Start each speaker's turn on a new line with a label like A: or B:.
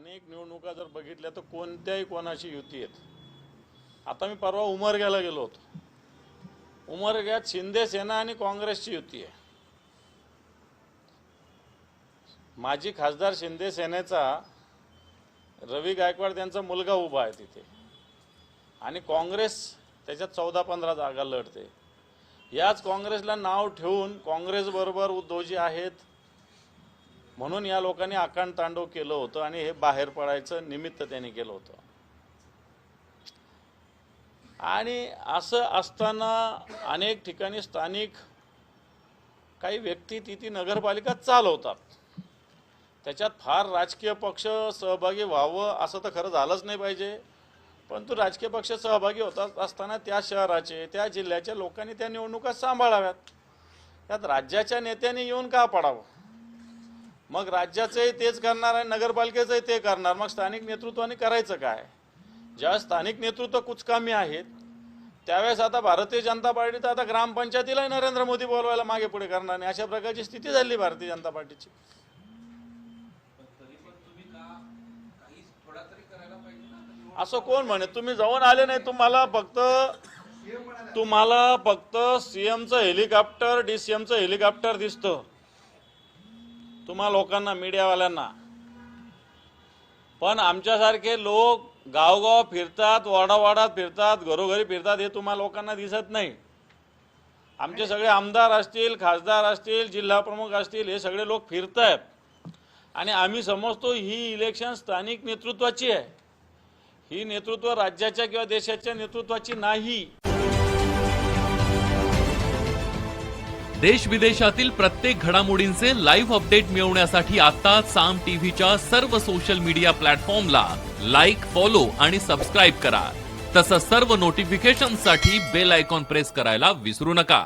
A: अनेक निवडणुका जर बघितल्या तर कोणत्याही कोणाची युती आहेत. आता मी परवा उमरग्याला गेलो होतो. उमरग्यात शिंदे सेना आणि काँग्रेसची युती आहे. माजी खासदार शिंदे सेनेचा रवी गायकवाड त्यांचा मुलगा उभा आहे तिथे आणि काँग्रेस त्याच्यात 14-15 जागा लढते. याच काँग्रेसला नाव ठेवून काँग्रेस बरोबर उद्धवजी आहेत म्हणून या लोकांनी आकांड तांडव केलं होतं आणि हे बाहेर पडायचं निमित्त त्यांनी केलं होतं. आणि असं असताना अनेक ठिकाणी स्थानिक काही व्यक्ती ती नगरपालिका चालवतात. त्याच्यात फार राजकीय पक्ष सहभागी व्हावं असं तर खरं झालंच नाही पाहिजे, परंतु राजकीय पक्ष सहभागी होतात असताना त्या शहराचे त्या जिल्ह्याच्या लोकांनी त्या निवडणुका सांभाळाव्यात. त्यात राज्याच्या नेत्यांनी येऊन का पडावं? मग राज्याचंही तेच करणार आणि नगरपालिकेचंही ते करणार, मग स्थानिक नेतृत्वाने करायचं काय? ज्या स्थानिक नेतृत्व कुचकामी आहेत त्यावेळेस आता भारतीय जनता पार्टी तर आता ग्रामपंचायतीलाही नरेंद्र मोदी बोलवायला मागे पुढे करणार नाही, अशा प्रकारची स्थिती झाली भारतीय जनता पार्टीची. असं कोण म्हणे? तुम्ही जाऊन आले नाही, तुम्हाला फक्त सीएमचं हेलिकॉप्टर डीसीएमचं हेलिकॉप्टर दिसतं तुम्हा लोकांना, मीडियावाल्यांना. पण आमच्यासारखे लोक गावगाव फिरतात, वाडावाडात फिरतात, घरोघरी फिरतात, हे तुम्हा लोकांना दिसत नाही. आमचे सगळे आमदार असतील, खासदार असतील, जिल्हा प्रमुख असतील, हे सगळे लोक फिरतायत आणि आम्ही समजतो ही इलेक्शन स्थानिक नेतृत्वाची आहे. ही नेतृत्व राज्याच्या किंवा देशाच्या नेतृत्वाची नाही.
B: देश विदेशातील प्रत्येक घडामोडींचे लाईव्ह अपडेट मिळवण्यासाठी आता साम टीव्हीच्या सर्व सोशल मीडिया प्लॅटफॉर्मला लाईक, फॉलो आणि सबस्क्राईब करा. तसंच सर्व नोटिफिकेशनसाठी बेल आयकॉन प्रेस करायला विसरू नका.